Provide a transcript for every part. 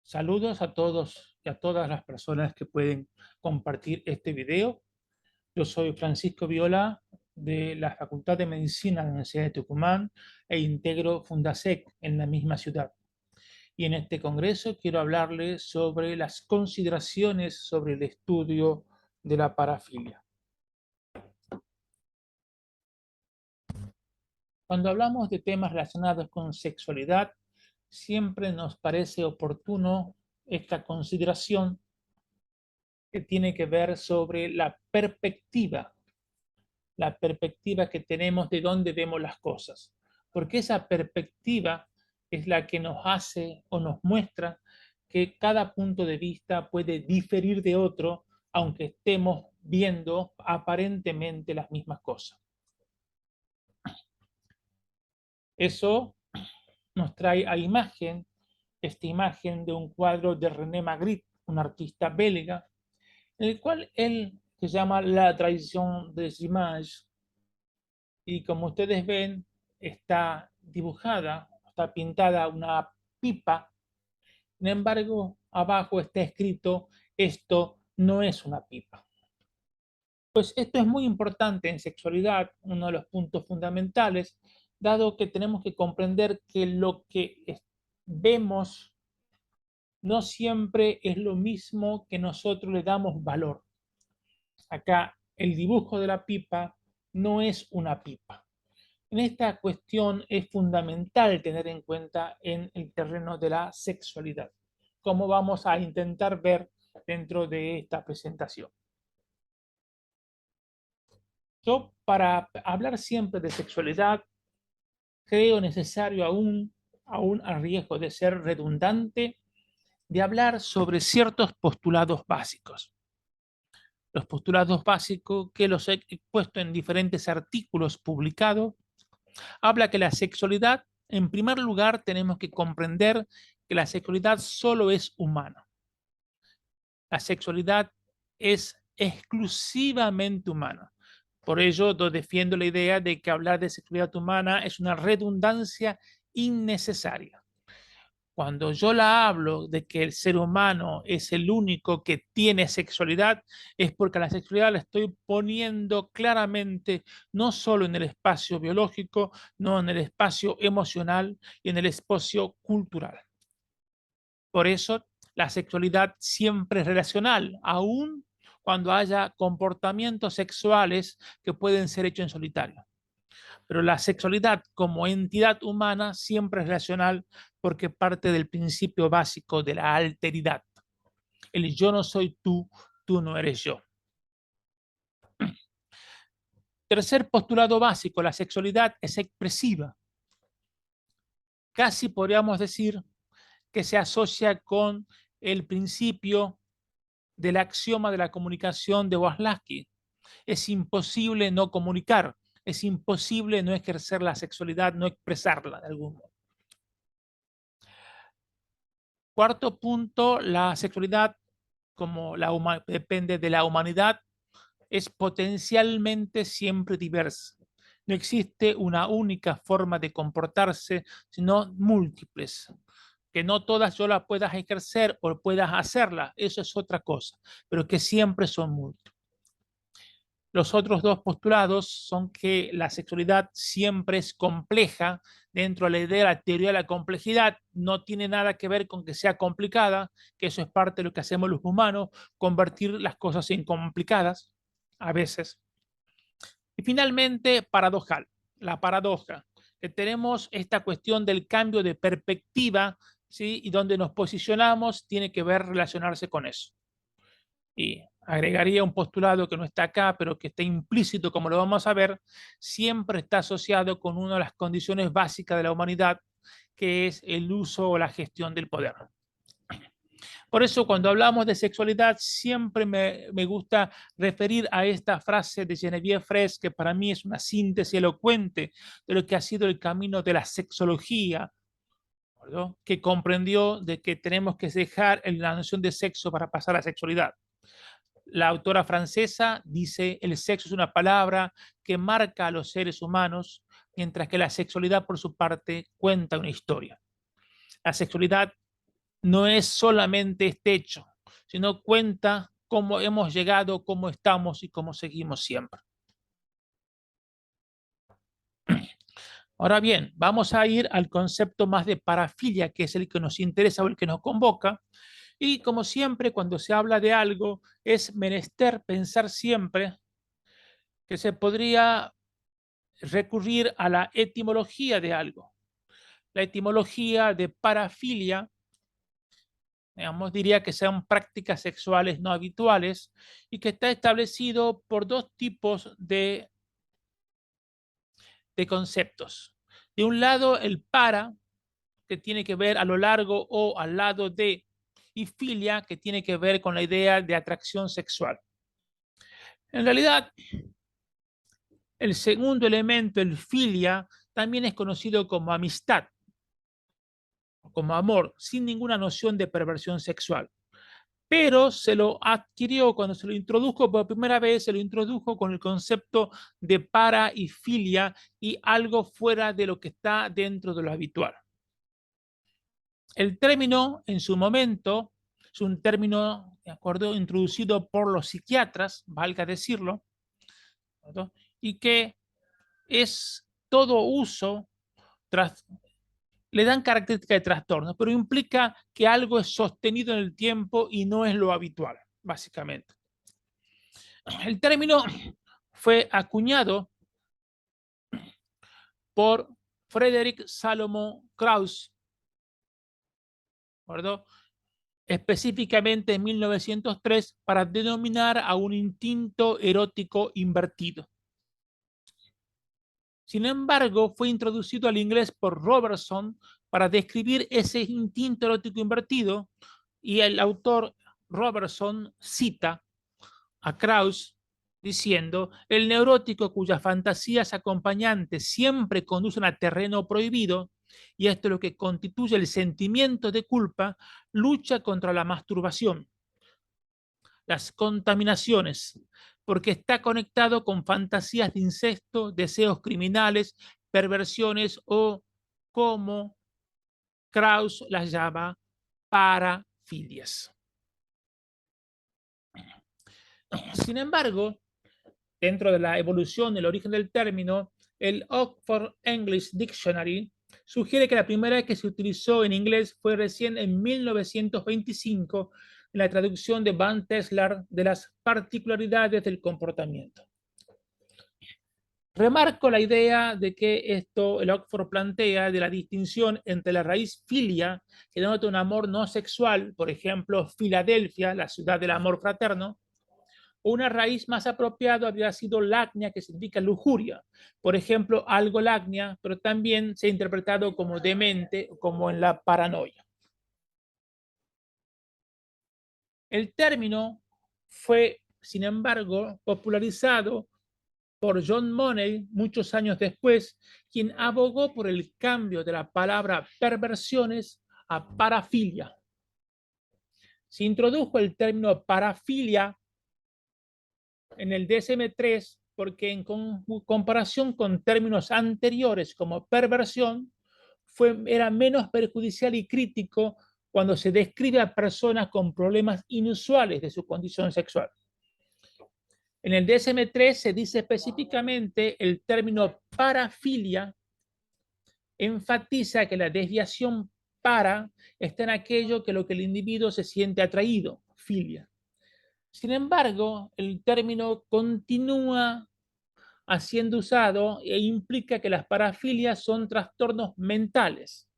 Saludos a todos y a todas las personas que pueden compartir este video. Yo soy Francisco Viola de la Facultad de Medicina de la Universidad de Tucumán e integro Fundasec en la misma ciudad. Y en este congreso quiero hablarles sobre las consideraciones sobre el estudio de la parafilia. Cuando hablamos de temas relacionados con sexualidad, siempre nos parece oportuno esta consideración que tiene que ver sobre la perspectiva que tenemos de dónde vemos las cosas. Porque esa perspectiva es la que nos hace o nos muestra que cada punto de vista puede diferir de otro, aunque estemos viendo aparentemente las mismas cosas. Eso nos trae a imagen, esta imagen de un cuadro de René Magritte, un artista belga, en el cual él se llama La traición des images, y como ustedes ven, está dibujada, está pintada una pipa. Sin embargo, abajo está escrito, esto no es una pipa. Pues esto es muy importante en sexualidad, uno de los puntos fundamentales, dado que tenemos que comprender que lo que vemos no siempre es lo mismo que nosotros le damos valor. Acá el dibujo de la pipa no es una pipa. En esta cuestión es fundamental tener en cuenta en el terreno de la sexualidad, como vamos a intentar ver dentro de esta presentación. Yo, para hablar siempre de sexualidad, creo necesario aún a riesgo de ser redundante, de hablar sobre ciertos postulados básicos. Los postulados básicos que los he puesto en diferentes artículos publicados, habla que la sexualidad, en primer lugar, tenemos que comprender que la sexualidad solo es humana. La sexualidad es exclusivamente humana. Por ello, yo defiendo la idea de que hablar de sexualidad humana es una redundancia innecesaria. Cuando yo la hablo de que el ser humano es el único que tiene sexualidad, es porque la sexualidad la estoy poniendo claramente no solo en el espacio biológico, no en el espacio emocional y en el espacio cultural. Por eso la sexualidad siempre es relacional, aun cuando haya comportamientos sexuales que pueden ser hechos en solitario. Pero la sexualidad como entidad humana siempre es relacional porque parte del principio básico de la alteridad. El yo no soy tú, tú no eres yo. Tercer postulado básico, la sexualidad es expresiva. Casi podríamos decir que se asocia con el principio del axioma de la comunicación de Waszlawski. Es imposible no comunicar, es imposible no ejercer la sexualidad, no expresarla de algún modo. Cuarto punto, la sexualidad, como depende de la humanidad, es potencialmente siempre diversa. No existe una única forma de comportarse, sino múltiples. Que no todas yo las puedas ejercer o puedas hacerla, eso es otra cosa, pero que siempre son múltiples. Los otros dos postulados son que la sexualidad siempre es compleja. Dentro de la idea de la teoría de la complejidad, no tiene nada que ver con que sea complicada, que eso es parte de lo que hacemos los humanos, convertir las cosas en complicadas a veces. Y finalmente, paradojal, la paradoja, que tenemos esta cuestión del cambio de perspectiva, ¿sí? Y donde nos posicionamos tiene que ver relacionarse con eso. Y agregaría un postulado que no está acá, pero que está implícito, como lo vamos a ver, siempre está asociado con una de las condiciones básicas de la humanidad, que es el uso o la gestión del poder. Por eso, cuando hablamos de sexualidad, siempre me gusta referir a esta frase de Geneviève Fraisse, que para mí es una síntesis elocuente de lo que ha sido el camino de la sexología, ¿verdad? Que comprendió de que tenemos que dejar la noción de sexo para pasar a la sexualidad. La autora francesa dice, el sexo es una palabra que marca a los seres humanos, mientras que la sexualidad, por su parte, cuenta una historia. La sexualidad no es solamente este hecho, sino cuenta cómo hemos llegado, cómo estamos y cómo seguimos siempre. Ahora bien, vamos a ir al concepto más de parafilia, que es el que nos interesa o el que nos convoca. Y como siempre, cuando se habla de algo, es menester pensar siempre que se podría recurrir a la etimología de algo. La etimología de parafilia, digamos, diría que sean prácticas sexuales no habituales y que está establecido por dos tipos de conceptos. De un lado, el para, que tiene que ver a lo largo o al lado de, y filia, que tiene que ver con la idea de atracción sexual. En realidad, el segundo elemento, el filia, también es conocido como amistad, como amor, sin ninguna noción de perversión sexual. Pero se lo adquirió cuando se lo introdujo por primera vez, se lo introdujo con el concepto de para y filia y algo fuera de lo que está dentro de lo habitual. El término, en su momento, es un término, de acuerdo, introducido por los psiquiatras, valga decirlo, ¿verdad? Y que es todo uso, tras, le dan característica de trastorno, pero implica que algo es sostenido en el tiempo y no es lo habitual, básicamente. El término fue acuñado por Frederick Salomon Krauss, ¿verdad? Específicamente en 1903 para denominar a un instinto erótico invertido. Sin embargo, fue introducido al inglés por Robertson para describir ese instinto erótico invertido y el autor Robertson cita a Krauss diciendo: el neurótico cuyas fantasías acompañantes siempre conducen a terreno prohibido, y esto es lo que constituye el sentimiento de culpa, lucha contra la masturbación, las contaminaciones, porque está conectado con fantasías de incesto, deseos criminales, perversiones o, como Krauss las llama, parafilias. Sin embargo, dentro de la evolución del origen del término, el Oxford English Dictionary sugiere que la primera vez que se utilizó en inglés fue recién en 1925 en la traducción de Van Teslar de las particularidades del comportamiento. Remarco la idea de que esto el Oxford plantea de la distinción entre la raíz filia, que denota un amor no sexual, por ejemplo, Filadelfia, la ciudad del amor fraterno, o una raíz más apropiada habría sido lagnia, que significa lujuria. Por ejemplo, algolagnia, pero también se ha interpretado como demente, como en la paranoia. El término fue, sin embargo, popularizado por John Money muchos años después, quien abogó por el cambio de la palabra perversiones a parafilia. Se introdujo el término parafilia en el DSM-3 porque en comparación con términos anteriores como perversión, era menos perjudicial y crítico cuando se describe a personas con problemas inusuales de su condición sexual. En el DSM-3 se dice específicamente el término parafilia, enfatiza que la desviación para está en aquello que lo que el individuo se siente atraído, filia. Sin embargo, el término continúa siendo usado e implica que las parafilias son trastornos mentales,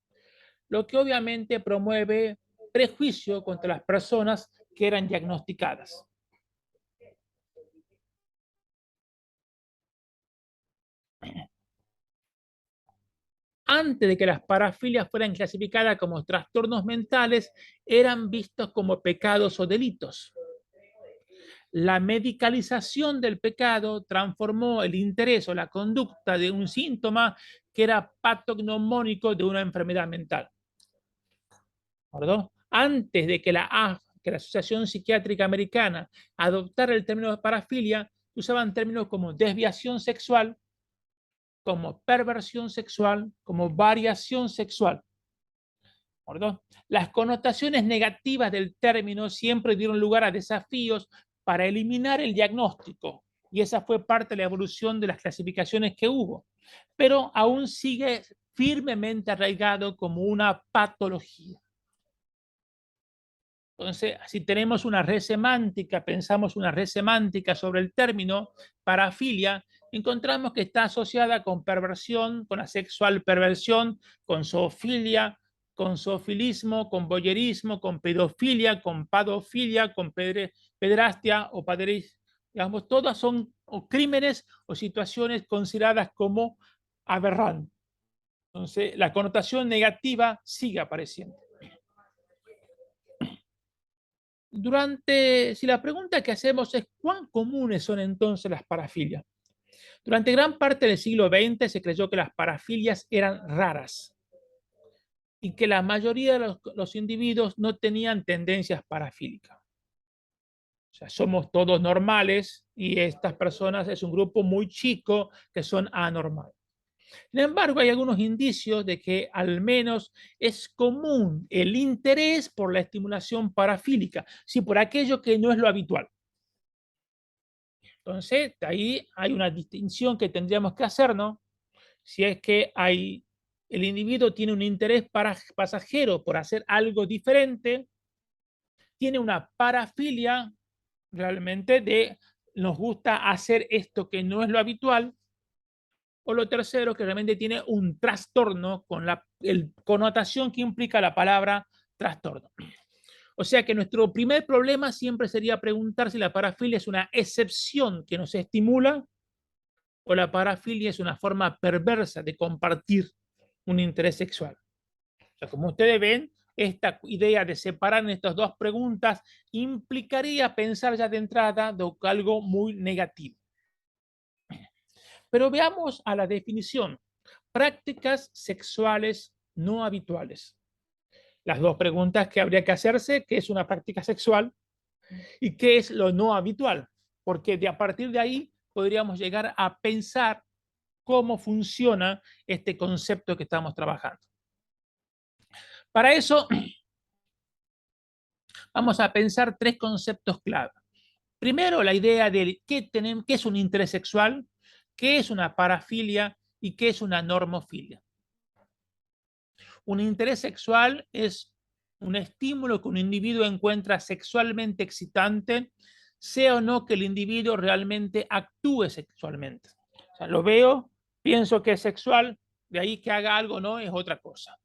lo que obviamente promueve prejuicio contra las personas que eran diagnosticadas. Antes de que las parafilias fueran clasificadas como trastornos mentales, eran vistos como pecados o delitos. La medicalización del pecado transformó el interés o la conducta de un síntoma que era patognomónico de una enfermedad mental. ¿Perdón? Antes de que la Asociación Psiquiátrica Americana adoptara el término de parafilia, usaban términos como desviación sexual, como perversión sexual, como variación sexual. ¿Acuerdo? Las connotaciones negativas del término siempre dieron lugar a desafíos para eliminar el diagnóstico, y esa fue parte de la evolución de las clasificaciones que hubo, pero aún sigue firmemente arraigado como una patología. Entonces, si tenemos una red semántica, pensamos una red semántica sobre el término parafilia, encontramos que está asociada con perversión, con asexual perversión, con zoofilia, con zoofilismo, con voyerismo, con pedofilia, con padofilia, con pederastia o padres, digamos, todas son o crímenes o situaciones consideradas como aberrantes. Entonces, la connotación negativa sigue apareciendo. Si la pregunta que hacemos es ¿cuán comunes son entonces las parafilias? Durante gran parte del siglo XX se creyó que las parafilias eran raras y que la mayoría de los individuos no tenían tendencias parafílicas. O sea, somos todos normales y estas personas es un grupo muy chico que son anormales. Sin embargo, hay algunos indicios de que al menos es común el interés por la estimulación parafílica, sí, por aquello que no es lo habitual. Entonces, ahí hay una distinción que tendríamos que hacer, ¿no? Si es que el individuo tiene un interés pasajero por hacer algo diferente, tiene una parafilia realmente nos gusta hacer esto que no es lo habitual, o lo tercero, que realmente tiene un trastorno con la connotación que implica la palabra trastorno. O sea que nuestro primer problema siempre sería preguntar si la parafilia es una excepción que nos estimula o la parafilia es una forma perversa de compartir un interés sexual. O sea, como ustedes ven, esta idea de separar en estas dos preguntas implicaría pensar ya de entrada de algo muy negativo. Pero veamos a la definición. Prácticas sexuales no habituales. Las dos preguntas que habría que hacerse: ¿qué es una práctica sexual? ¿Y qué es lo no habitual? Porque a partir de ahí podríamos llegar a pensar cómo funciona este concepto que estamos trabajando. Para eso, vamos a pensar tres conceptos clave. Primero, la idea de qué es un interés sexual, qué es una parafilia y qué es una normofilia. Un interés sexual es un estímulo que un individuo encuentra sexualmente excitante, sea o no que el individuo realmente actúe sexualmente. O sea, lo veo, pienso que es sexual, de ahí que haga algo no es otra cosa.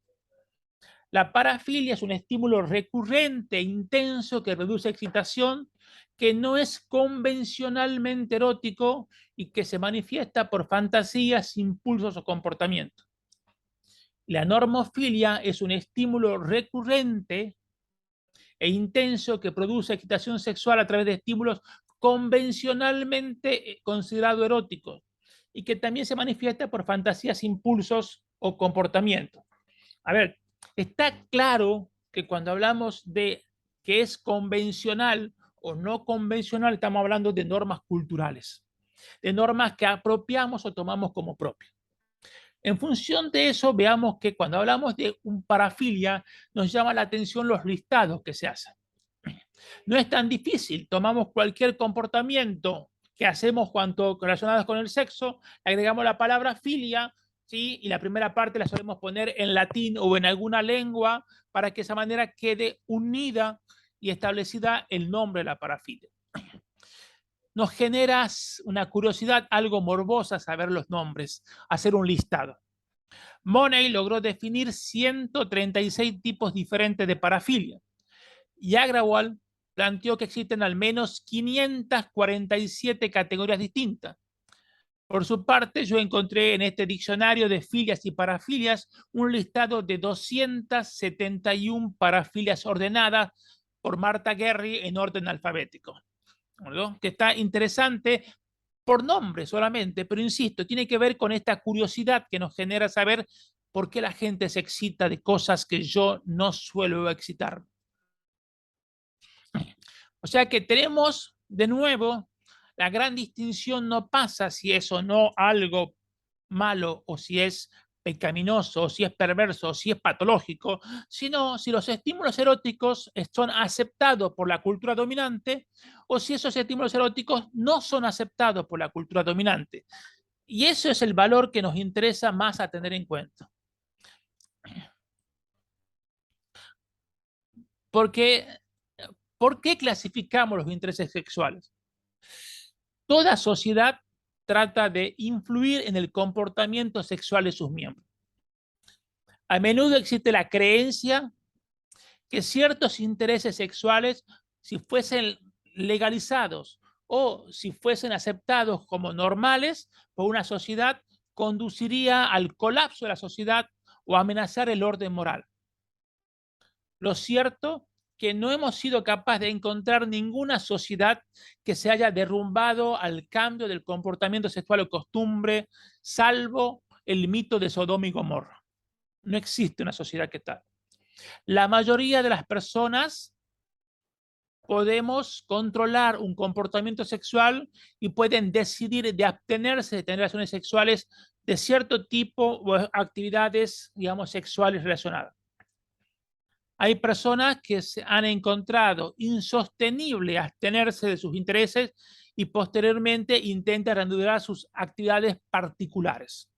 La parafilia es un estímulo recurrente, intenso, que reduce excitación, que no es convencionalmente erótico y que se manifiesta por fantasías, impulsos o comportamientos. La normofilia es un estímulo recurrente e intenso que produce excitación sexual a través de estímulos convencionalmente considerados eróticos y que también se manifiesta por fantasías, impulsos o comportamientos. A ver, está claro que cuando hablamos de que es convencional o no convencional, estamos hablando de normas culturales, de normas que apropiamos o tomamos como propias. En función de eso, veamos que cuando hablamos de un parafilia, nos llama la atención los listados que se hacen. No es tan difícil, tomamos cualquier comportamiento que hacemos cuanto relacionadas con el sexo, agregamos la palabra filia, ¿sí? Y la primera parte la solemos poner en latín o en alguna lengua para que de esa manera quede unida y establecida el nombre de la parafilia. Nos genera una curiosidad algo morbosa saber los nombres, hacer un listado. Money logró definir 136 tipos diferentes de parafilia y Agrawal planteó que existen al menos 547 categorías distintas. Por su parte, yo encontré en este diccionario de filias y parafilias un listado de 271 parafilias ordenadas por Martha Gerry en orden alfabético, ¿no? Que está interesante por nombre solamente, pero insisto, tiene que ver con esta curiosidad que nos genera saber por qué la gente se excita de cosas que yo no suelo excitar. O sea que tenemos de nuevo la gran distinción, no pasa si es o no algo malo o si es pecaminoso, o si es perverso, o si es patológico, sino si los estímulos eróticos son aceptados por la cultura dominante o si esos estímulos eróticos no son aceptados por la cultura dominante. Y eso es el valor que nos interesa más a tener en cuenta. Porque, ¿por qué clasificamos los intereses sexuales? Toda sociedad trata de influir en el comportamiento sexual de sus miembros. A menudo existe la creencia que ciertos intereses sexuales, si fuesen legalizados o si fuesen aceptados como normales por una sociedad, conduciría al colapso de la sociedad o amenazar el orden moral. Lo cierto que no hemos sido capaces de encontrar ninguna sociedad que se haya derrumbado al cambio del comportamiento sexual o costumbre, salvo el mito de Sodoma y Gomorra. No existe una sociedad que tal. La mayoría de las personas podemos controlar un comportamiento sexual y pueden decidir de abstenerse de tener relaciones sexuales de cierto tipo o actividades, digamos, sexuales relacionadas. Hay personas que se han encontrado insostenible abstenerse de sus intereses y posteriormente intentan reanudar sus actividades particulares.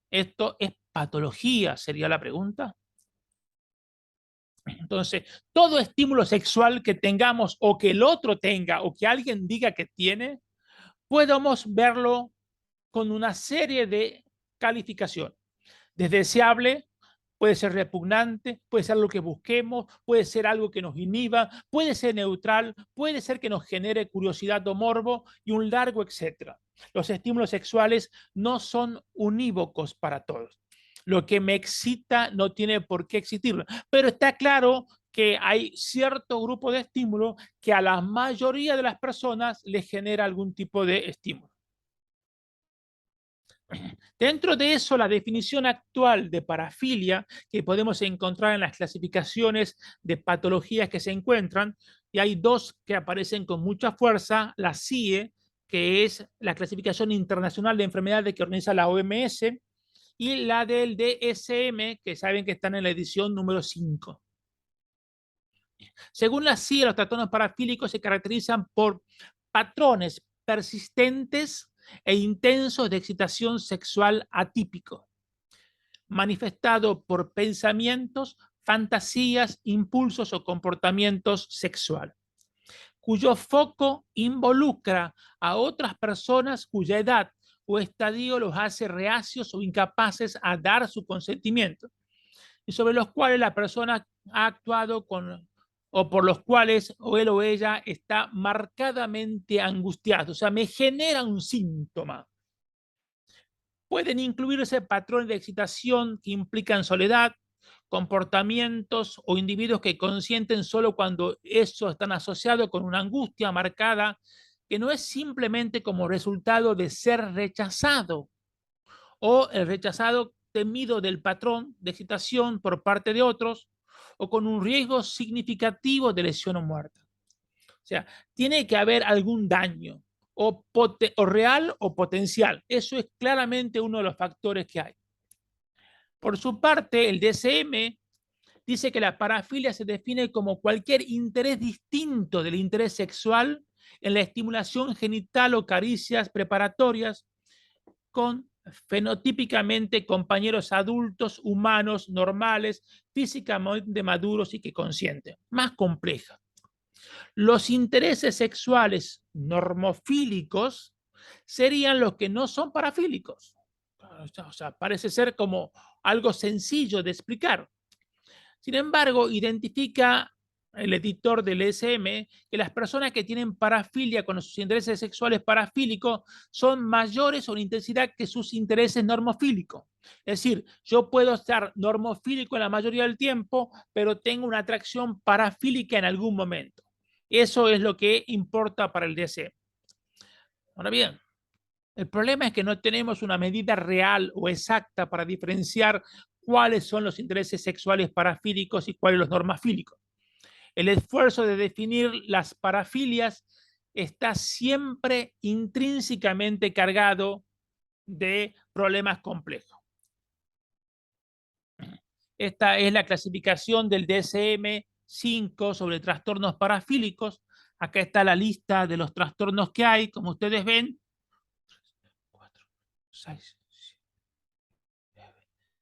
¿Esto es patología? Sería la pregunta. Entonces, todo estímulo sexual que tengamos o que el otro tenga o que alguien diga que tiene, podemos verlo con una serie de calificaciones. Desdeseable, puede ser repugnante, puede ser algo que busquemos, puede ser algo que nos inhiba, puede ser neutral, puede ser que nos genere curiosidad o morbo y un largo etcétera. Los estímulos sexuales no son unívocos para todos. Lo que me excita no tiene por qué existir, pero está claro que hay cierto grupo de estímulos que a la mayoría de las personas les genera algún tipo de estímulo. Dentro de eso, la definición actual de parafilia que podemos encontrar en las clasificaciones de patologías que se encuentran, y hay dos que aparecen con mucha fuerza, la CIE, que es la clasificación internacional de enfermedades que organiza la OMS, y la del DSM, que saben que están en la edición número 5. Según la CIE, los trastornos parafílicos se caracterizan por patrones persistentes e intensos de excitación sexual atípico, manifestado por pensamientos, fantasías, impulsos o comportamientos sexuales, cuyo foco involucra a otras personas cuya edad o estadio los hace reacios o incapaces a dar su consentimiento, y sobre los cuales la persona ha actuado con o por los cuales o él o ella está marcadamente angustiado, o sea, me genera un síntoma. Pueden incluirse patrones de excitación que implican soledad, comportamientos o individuos que consienten solo cuando eso están asociados con una angustia marcada que no es simplemente como resultado de ser rechazado o el rechazado temido del patrón de excitación por parte de otros o con un riesgo significativo de lesión o muerte. O sea, tiene que haber algún daño o real o potencial. Eso es claramente uno de los factores que hay. Por su parte, el DSM dice que la parafilia se define como cualquier interés distinto del interés sexual en la estimulación genital o caricias preparatorias con fenotípicamente compañeros adultos, humanos, normales, físicamente maduros y que consienten. Más compleja. Los intereses sexuales normofílicos serían los que no son parafílicos. O sea, parece ser como algo sencillo de explicar. Sin embargo, identifica el editor del ESM que las personas que tienen parafilia con sus intereses sexuales parafílicos son mayores o en intensidad que sus intereses normofílicos. Es decir, yo puedo estar normofílico en la mayoría del tiempo, pero tengo una atracción parafílica en algún momento. Eso es lo que importa para el DSM. Ahora bien, el problema es que no tenemos una medida real o exacta para diferenciar cuáles son los intereses sexuales parafílicos y cuáles los normafílicos. El esfuerzo de definir las parafilias está siempre intrínsecamente cargado de problemas complejos. Esta es la clasificación del DSM-5 sobre trastornos parafílicos. Acá está la lista de los trastornos que hay, como ustedes ven. 4, 6,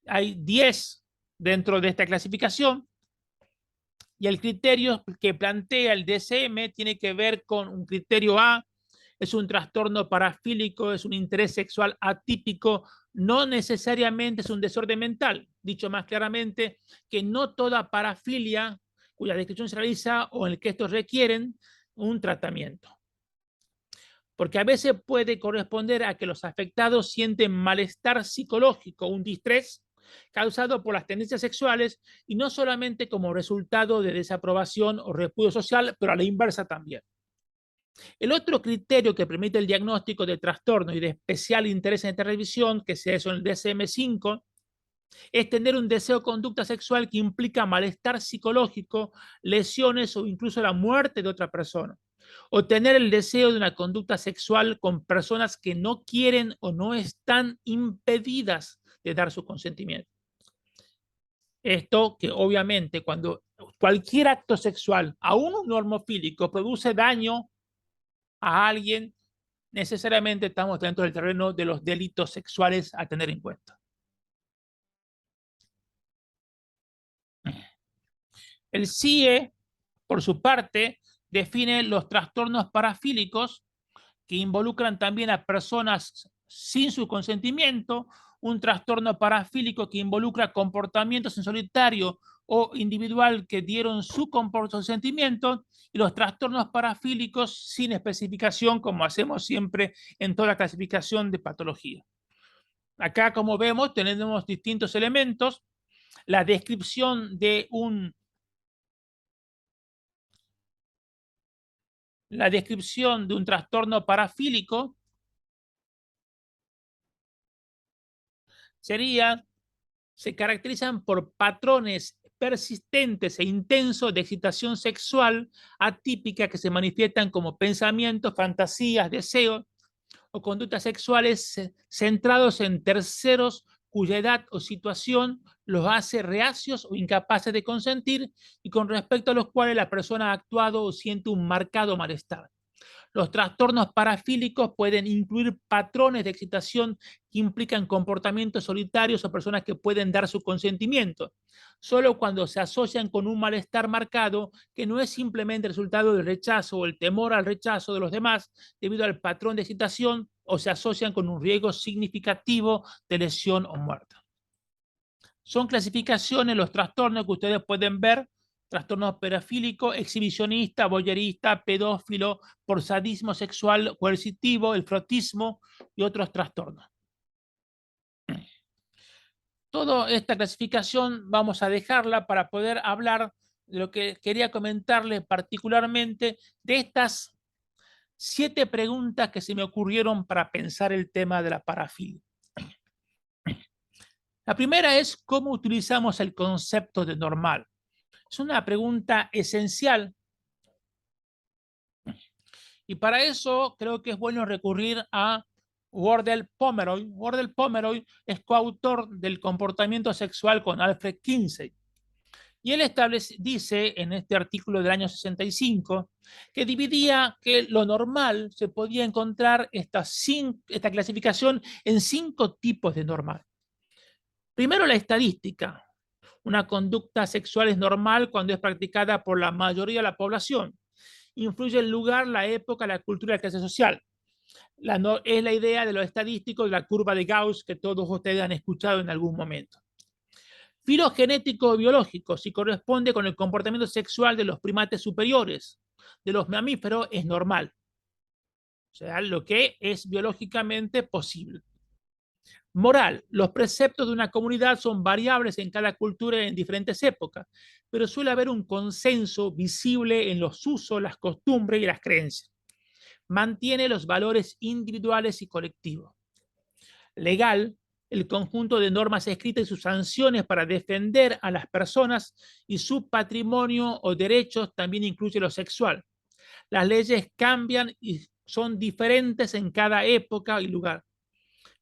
hay 10 dentro de esta clasificación. Y el criterio que plantea el DSM tiene que ver con un criterio A, es un trastorno parafílico, es un interés sexual atípico, no necesariamente es un desorden mental. Dicho más claramente, que no toda parafilia cuya descripción se realiza o en el que estos requieren un tratamiento. Porque a veces puede corresponder a que los afectados sienten malestar psicológico, un distrés causado por las tendencias sexuales y no solamente como resultado de desaprobación o repudio social, pero a la inversa también. El otro criterio que permite el diagnóstico de trastorno y de especial interés en esta revisión, que sea eso en el DSM-5, es tener un deseo de conducta sexual que implica malestar psicológico, lesiones o incluso la muerte de otra persona. O tener el deseo de una conducta sexual con personas que no quieren o no están impedidas de dar su consentimiento. Esto que obviamente cuando cualquier acto sexual, aún un normofílico, produce daño a alguien, necesariamente estamos dentro del terreno de los delitos sexuales a tener en cuenta. El CIE, por su parte, define los trastornos parafílicos que involucran también a personas sin su consentimiento, un trastorno parafílico que involucra comportamientos en solitario o individual que dieron su consentimiento, y los trastornos parafílicos sin especificación, como hacemos siempre en toda clasificación de patología. Acá, como vemos, tenemos distintos elementos. La descripción de un trastorno parafílico se caracterizan por patrones persistentes e intensos de excitación sexual atípica que se manifiestan como pensamientos, fantasías, deseos o conductas sexuales centrados en terceros cuya edad o situación los hace reacios o incapaces de consentir y con respecto a los cuales la persona ha actuado o siente un marcado malestar. Los trastornos parafílicos pueden incluir patrones de excitación que implican comportamientos solitarios o personas que pueden dar su consentimiento, solo cuando se asocian con un malestar marcado que no es simplemente el resultado del rechazo o el temor al rechazo de los demás debido al patrón de excitación o se asocian con un riesgo significativo de lesión o muerte. Son clasificaciones, los trastornos que ustedes pueden ver: trastorno parafílico, exhibicionista, voyerista, pedófilo, por sadismo sexual coercitivo, el frotismo y otros trastornos. Toda esta clasificación vamos a dejarla para poder hablar de lo que quería comentarles particularmente de estas 7 preguntas que se me ocurrieron para pensar el tema de la parafilia. La primera es: ¿cómo utilizamos el concepto de normal? Es una pregunta esencial y para eso creo que es bueno recurrir a Wardell Pomeroy. Wardell Pomeroy es coautor del comportamiento sexual con Alfred Kinsey. Y él dice en este artículo del año 65 que dividía que lo normal se podía encontrar esta clasificación en 5 tipos de normal. Primero, la estadística. Una conducta sexual es normal cuando es practicada por la mayoría de la población. Influye el lugar, la época, la cultura y la clase social. Es la idea de lo estadístico de la curva de Gauss que todos ustedes han escuchado en algún momento. Filogenético o biológico, si corresponde con el comportamiento sexual de los primates superiores. De los mamíferos es normal. O sea, lo que es biológicamente posible. Moral, los preceptos de una comunidad son variables en cada cultura y en diferentes épocas, pero suele haber un consenso visible en los usos, las costumbres y las creencias. Mantiene los valores individuales y colectivos. Legal, el conjunto de normas escritas y sus sanciones para defender a las personas y su patrimonio o derechos también incluye lo sexual. Las leyes cambian y son diferentes en cada época y lugar,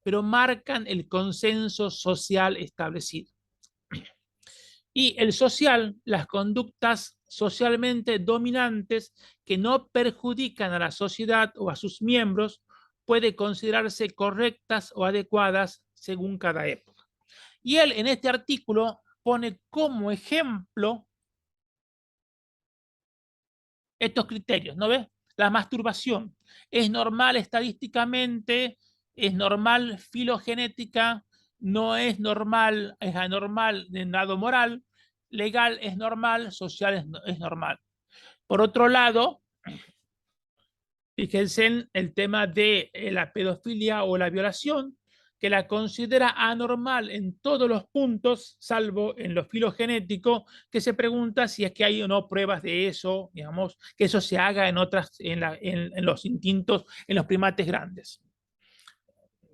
pero marcan el consenso social establecido. Y el social, las conductas socialmente dominantes que no perjudican a la sociedad o a sus miembros, puede considerarse correctas o adecuadas según cada época. Y él en este artículo pone como ejemplo estos criterios, ¿no ves? La masturbación es normal estadísticamente, es normal filogenética, no es normal, es anormal en lado moral, legal es normal, social es normal. Por otro lado, fíjense en el tema de la pedofilia o la violación, que la considera anormal en todos los puntos, salvo en lo filogenético, que se pregunta si es que hay o no pruebas de eso, digamos, que eso se haga en otras, en los instintos, en los primates grandes.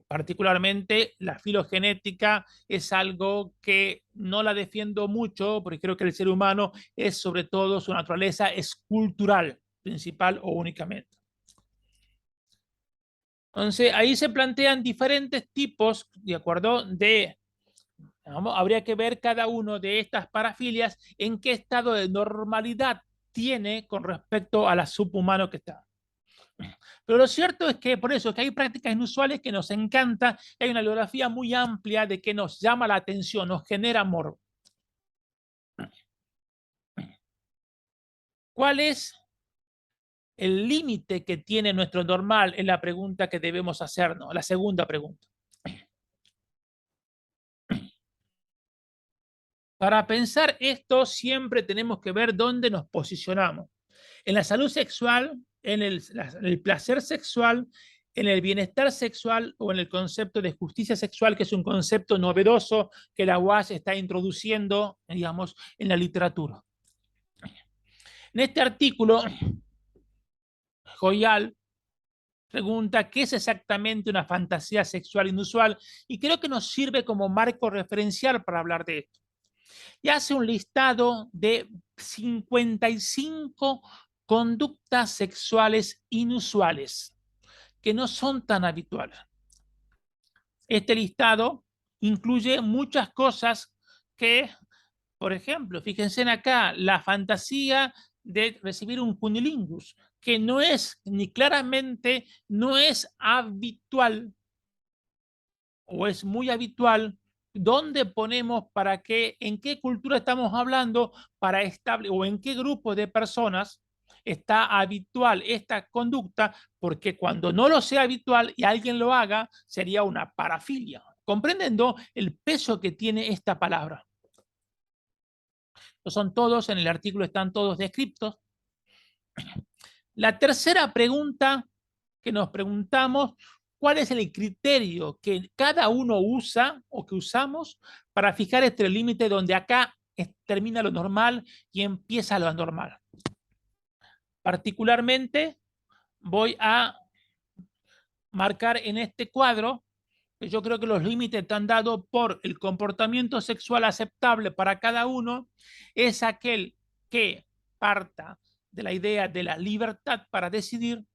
Particularmente la filogenética es algo que no la defiendo mucho, porque creo que el ser humano es sobre todo, su naturaleza es cultural, principal o únicamente. Entonces, ahí se plantean diferentes tipos, ¿de acuerdo? Habría que ver cada uno de estas parafilias en qué estado de normalidad tiene con respecto a la subhumano que está. Pero lo cierto es que por eso es que hay prácticas inusuales que nos encanta, hay una bibliografía muy amplia de que nos llama la atención, nos genera amor. ¿Cuál es el límite que tiene nuestro normal? Es la pregunta que debemos hacernos, la segunda pregunta. Para pensar esto, siempre tenemos que ver dónde nos posicionamos. En la salud sexual, en el placer sexual, en el bienestar sexual o en el concepto de justicia sexual, que es un concepto novedoso que la UAS está introduciendo, digamos, en la literatura. En este artículo, Joyal pregunta qué es exactamente una fantasía sexual inusual y creo que nos sirve como marco referencial para hablar de esto. Y hace un listado de 55 conductas sexuales inusuales que no son tan habituales. Este listado incluye muchas cosas que, por ejemplo, fíjense en acá, la fantasía de recibir un cunilingus, que no es ni claramente, no es habitual o es muy habitual. ¿Dónde ponemos para qué, en qué cultura estamos hablando para establecer o en qué grupo de personas está habitual esta conducta? Porque cuando no lo sea habitual y alguien lo haga, sería una parafilia. ¿Comprenden el peso que tiene esta palabra? Son todos, en el artículo están todos descritos. La tercera pregunta que nos preguntamos, ¿cuál es el criterio que cada uno usa o que usamos para fijar este límite donde acá termina lo normal y empieza lo anormal? Particularmente voy a marcar en este cuadro que yo creo que los límites están dados por el comportamiento sexual aceptable para cada uno, es aquel que parta de la idea de la libertad para decidir,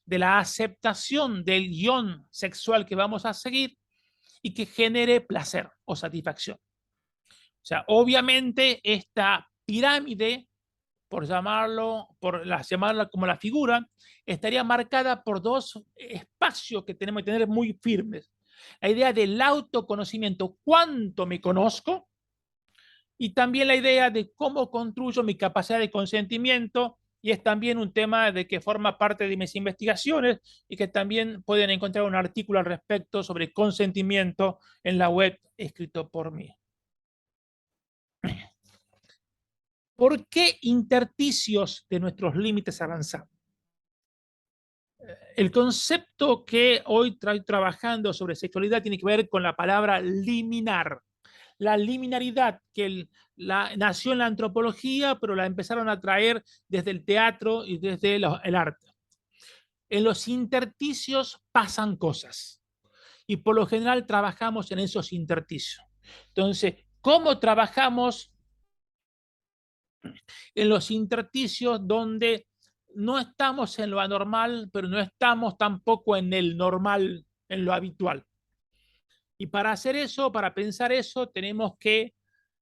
de la aceptación del guión sexual que vamos a seguir y que genere placer o satisfacción. O sea, obviamente esta pirámide, llamarla como la figura, estaría marcada por dos espacios que tenemos que tener muy firmes. La idea del autoconocimiento, cuánto me conozco, y también la idea de cómo construyo mi capacidad de consentimiento, y es también un tema de que forma parte de mis investigaciones y que también pueden encontrar un artículo al respecto sobre consentimiento en la web escrito por mí. ¿Por qué intersticios de nuestros límites avanzados? El concepto que hoy estoy trabajando sobre sexualidad tiene que ver con la palabra liminar. La liminaridad que nació en la antropología, pero la empezaron a traer desde el teatro y desde el arte. En los intersticios pasan cosas y por lo general trabajamos en esos intersticios. Entonces, ¿cómo trabajamos en los intersticios donde no estamos en lo anormal, pero no estamos tampoco en el normal, en lo habitual? Y para hacer eso, para pensar eso, tenemos que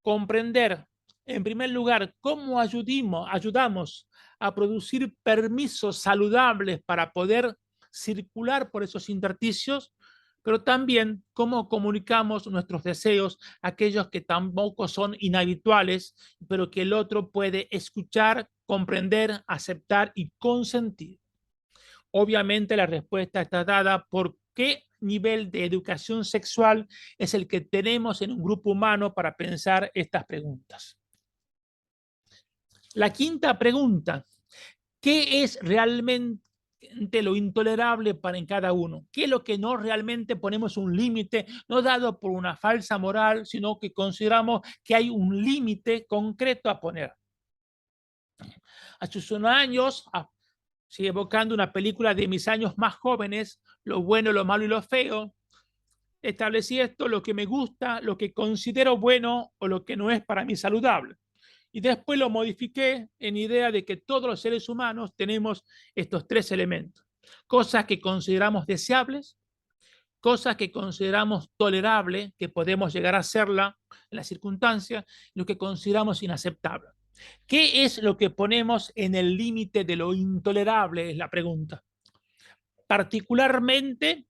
comprender En primer lugar, cómo ayudamos a producir permisos saludables para poder circular por esos intersticios, pero también cómo comunicamos nuestros deseos, aquellos que tampoco son inhabituales, pero que el otro puede escuchar, comprender, aceptar y consentir. Obviamente la respuesta está dada por qué nivel de educación sexual es el que tenemos en un grupo humano para pensar estas preguntas. La quinta pregunta, ¿qué es realmente lo intolerable para en cada uno? ¿Qué es lo que no realmente ponemos un límite, no dado por una falsa moral, sino que consideramos que hay un límite concreto a poner? Hace unos años, sí, evocando una película de mis años más jóvenes, Lo bueno, lo malo y lo feo, establecí esto, lo que me gusta, lo que considero bueno o lo que no es para mí saludable. Y después lo modifiqué en idea de que todos los seres humanos tenemos estos tres elementos. Cosas que consideramos deseables, cosas que consideramos tolerables, que podemos llegar a hacerla en las circunstancias, y lo que consideramos inaceptable. ¿Qué es lo que ponemos en el límite de lo intolerable? Es la pregunta. Particularmente,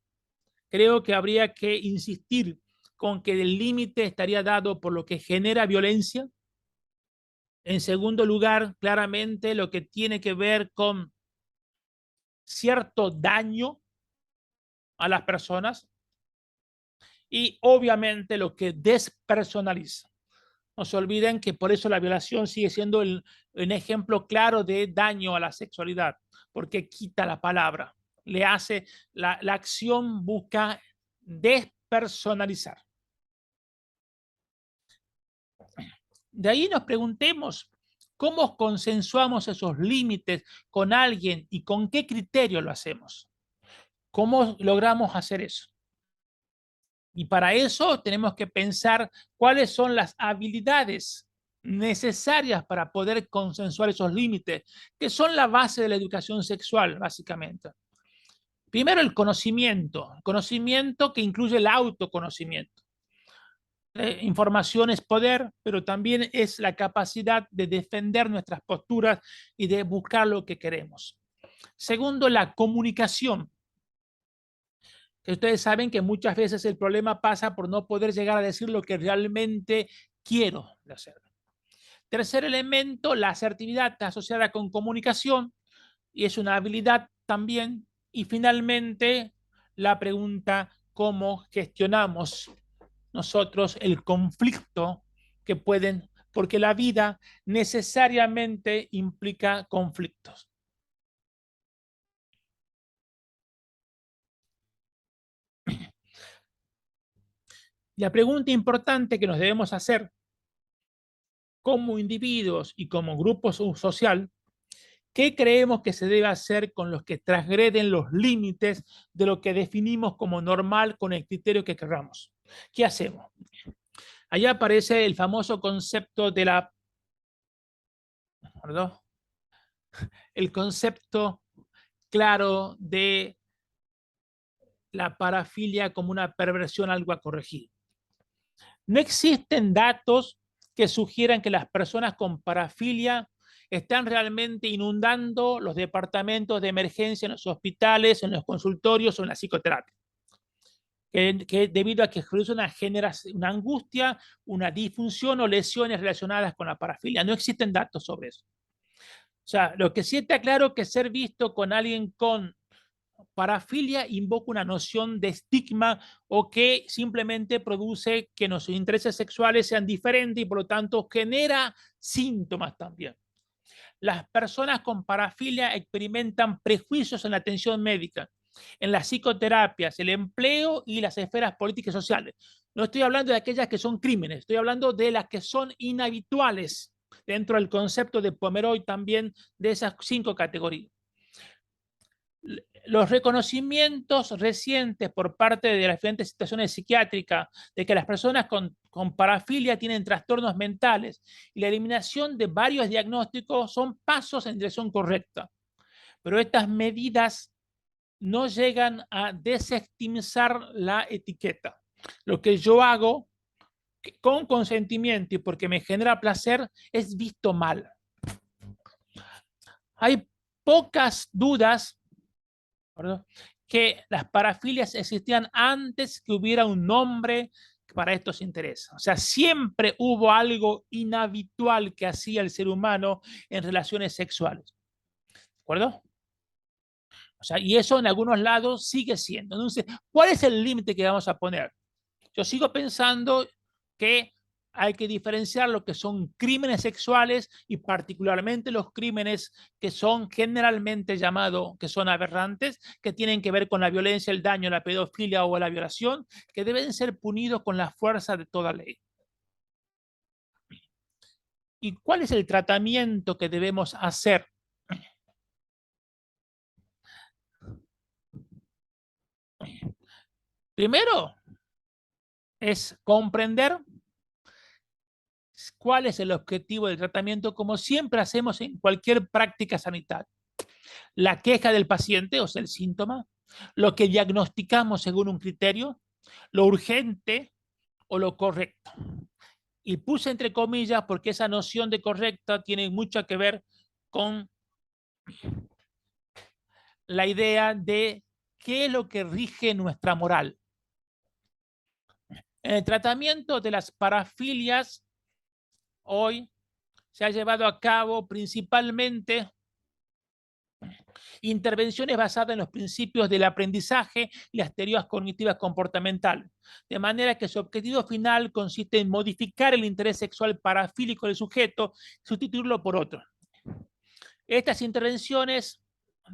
creo que habría que insistir con que el límite estaría dado por lo que genera violencia. En segundo lugar, claramente lo que tiene que ver con cierto daño a las personas y obviamente lo que despersonaliza. No se olviden que por eso la violación sigue siendo un ejemplo claro de daño a la sexualidad, porque quita la palabra, le hace, la acción busca despersonalizar. De ahí nos preguntemos cómo consensuamos esos límites con alguien y con qué criterio lo hacemos. ¿Cómo logramos hacer eso? Y para eso tenemos que pensar cuáles son las habilidades necesarias para poder consensuar esos límites, que son la base de la educación sexual, básicamente. Primero, el conocimiento que incluye el autoconocimiento. Información es poder, pero también es la capacidad de defender nuestras posturas y de buscar lo que queremos. Segundo, la comunicación. Que ustedes saben que muchas veces el problema pasa por no poder llegar a decir lo que realmente quiero hacer. Tercer elemento, la asertividad asociada con comunicación y es una habilidad también. Y finalmente, la pregunta, ¿cómo gestionamos nosotros el conflicto que pueden, porque la vida necesariamente implica conflictos? La pregunta importante que nos debemos hacer como individuos y como grupo social, ¿qué creemos que se debe hacer con los que transgreden los límites de lo que definimos como normal con el criterio que queramos? ¿Qué hacemos? Allá aparece el famoso concepto de la, ¿perdón? El concepto claro de la parafilia como una perversión, algo a corregir. No existen datos que sugieran que las personas con parafilia están realmente inundando los departamentos de emergencia en los hospitales, en los consultorios o en la psicoterapia. Que debido a que produce una angustia, una disfunción o lesiones relacionadas con la parafilia. No existen datos sobre eso. O sea, lo que sí está claro es que ser visto con alguien con parafilia invoca una noción de estigma o que simplemente produce que nuestros intereses sexuales sean diferentes y por lo tanto genera síntomas también. Las personas con parafilia experimentan prejuicios en la atención médica, en las psicoterapias, el empleo y las esferas políticas y sociales. No estoy hablando de aquellas que son crímenes, estoy hablando de las que son inhabituales dentro del concepto de Pomeroy también de esas 5 categorías. Los reconocimientos recientes por parte de las diferentes situaciones psiquiátricas de que las personas con parafilia tienen trastornos mentales y la eliminación de varios diagnósticos son pasos en dirección correcta. Pero estas medidas no llegan a desestimizar la etiqueta. Lo que yo hago que con consentimiento y porque me genera placer, es visto mal. Hay pocas dudas, ¿perdón?, que las parafilias existían antes que hubiera un nombre para estos intereses. O sea, siempre hubo algo inhabitual que hacía el ser humano en relaciones sexuales. ¿De acuerdo? O sea, y eso en algunos lados sigue siendo. Entonces, ¿cuál es el límite que vamos a poner? Yo sigo pensando que hay que diferenciar lo que son crímenes sexuales y particularmente los crímenes que son generalmente llamados, que son aberrantes, que tienen que ver con la violencia, el daño, la pedofilia o la violación, que deben ser punidos con la fuerza de toda ley. ¿Y cuál es el tratamiento que debemos hacer? Primero es comprender cuál es el objetivo del tratamiento, como siempre hacemos en cualquier práctica sanitaria. La queja del paciente, o sea, el síntoma, lo que diagnosticamos según un criterio, lo urgente o lo correcto. Y puse entre comillas porque esa noción de correcta tiene mucho que ver con la idea de qué es lo que rige nuestra moral. En el tratamiento de las parafilias, hoy se ha llevado a cabo principalmente intervenciones basadas en los principios del aprendizaje y las teorías cognitivas comportamentales, de manera que su objetivo final consiste en modificar el interés sexual parafílico del sujeto y sustituirlo por otro. Estas intervenciones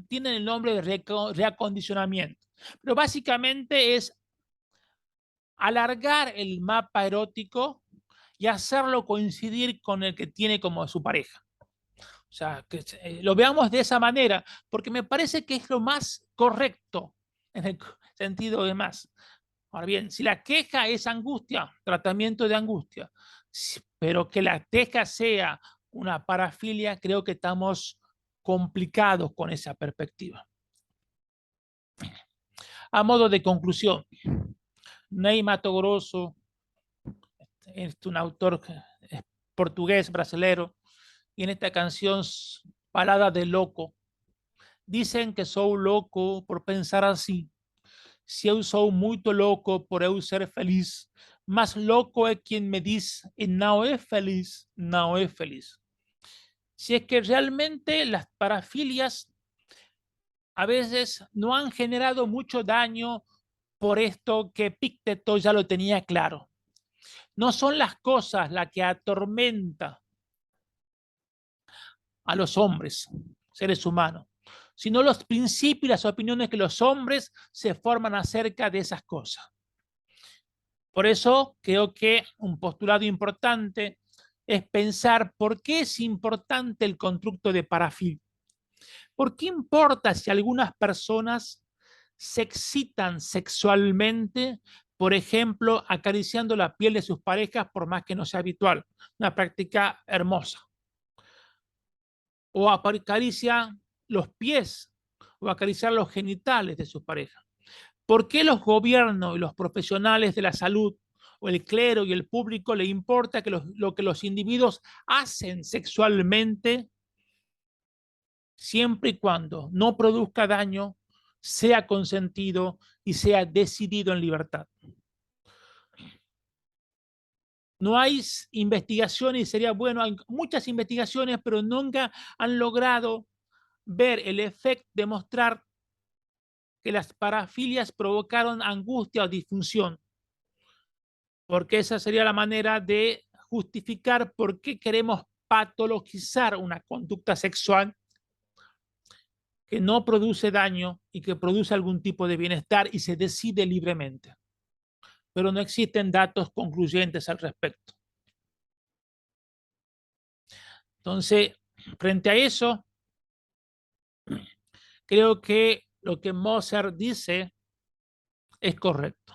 tienen el nombre de reacondicionamiento, pero básicamente es alargar el mapa erótico y hacerlo coincidir con el que tiene como su pareja. O sea, que lo veamos de esa manera, porque me parece que es lo más correcto en el sentido de más. Ahora bien, si la queja es angustia, tratamiento de angustia, pero que la queja sea una parafilia, creo que estamos complicados con esa perspectiva. A modo de conclusión, Ney Mato Grosso es un autor portugués, brasilero, y en esta canción, Balada de Loco, dicen que sou louco por pensar assim. Se eu sou muito louco por eu ser feliz, mas louco é quien me diz e não é feliz, não é feliz. Si es que realmente las parafilias a veces no han generado mucho daño por esto que Epicteto ya lo tenía claro. No son las cosas las que atormentan a los hombres, seres humanos, sino los principios y las opiniones que los hombres se forman acerca de esas cosas. Por eso creo que un postulado importante es pensar por qué es importante el constructo de parafilia. ¿Por qué importa si algunas personas se excitan sexualmente, por ejemplo, acariciando la piel de sus parejas, por más que no sea habitual? Una práctica hermosa. O acaricia los pies o acariciar los genitales de sus parejas. ¿Por qué los gobiernos y los profesionales de la salud o el clero y el público le importa que lo que los individuos hacen sexualmente siempre y cuando no produzca daño, sea consentido y sea decidido en libertad? No hay investigaciones y sería bueno, hay muchas investigaciones, pero nunca han logrado ver el efecto, demostrar que las parafilias provocaron angustia o disfunción, porque esa sería la manera de justificar por qué queremos patologizar una conducta sexual que no produce daño y que produce algún tipo de bienestar y se decide libremente. Pero no existen datos concluyentes al respecto. Entonces, frente a eso, creo que lo que Moser dice es correcto.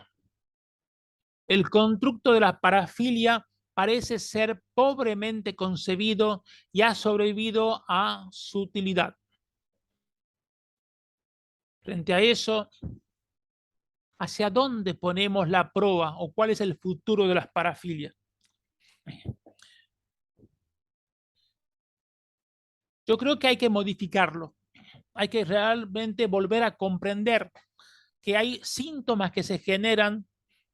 El constructo de la parafilia parece ser pobremente concebido y ha sobrevivido a su utilidad. Frente a eso, ¿hacia dónde ponemos la proa o cuál es el futuro de las parafilias? Yo creo que hay que modificarlo. Hay que realmente volver a comprender que hay síntomas que se generan,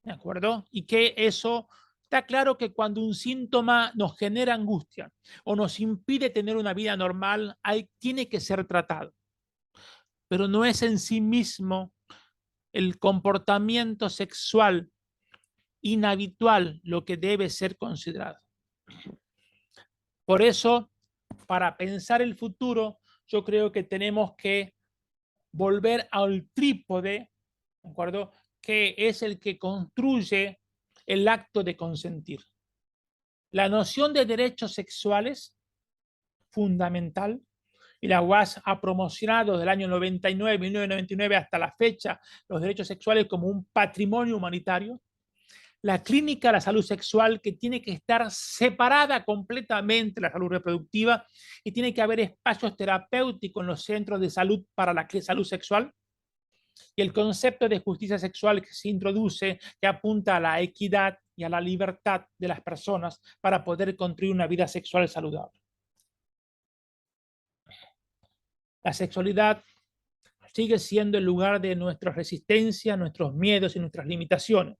¿de acuerdo? Y que eso está claro que cuando un síntoma nos genera angustia o nos impide tener una vida normal, tiene que ser tratado. Pero no es en sí mismo el comportamiento sexual inhabitual lo que debe ser considerado. Por eso, para pensar el futuro, yo creo que tenemos que volver al trípode, ¿de acuerdo? Que es el que construye el acto de consentir. La noción de derechos sexuales, fundamental, y la UAS ha promocionado desde el año 99, 1999 hasta la fecha los derechos sexuales como un patrimonio humanitario. La clínica, la salud sexual, que tiene que estar separada completamente de la salud reproductiva y tiene que haber espacios terapéuticos en los centros de salud para la salud sexual. Y el concepto de justicia sexual que se introduce, que apunta a la equidad y a la libertad de las personas para poder construir una vida sexual saludable. La sexualidad sigue siendo el lugar de nuestra resistencia, nuestros miedos y nuestras limitaciones.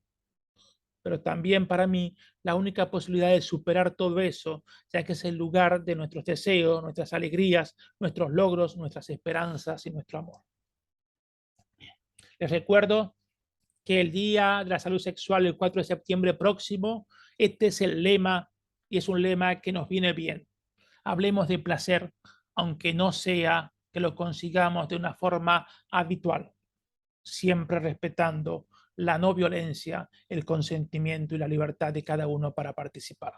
Pero también para mí la única posibilidad de superar todo eso, ya que es el lugar de nuestros deseos, nuestras alegrías, nuestros logros, nuestras esperanzas y nuestro amor. Les recuerdo que el Día de la Salud Sexual, el 4 de septiembre próximo, este es el lema y es un lema que nos viene bien. Hablemos de placer, aunque no sea que lo consigamos de una forma habitual, siempre respetando la no violencia, el consentimiento y la libertad de cada uno para participar.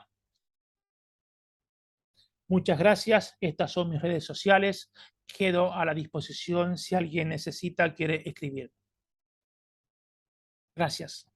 Muchas gracias. Estas son mis redes sociales. Quedo a la disposición si alguien necesita, quiere escribir. Gracias.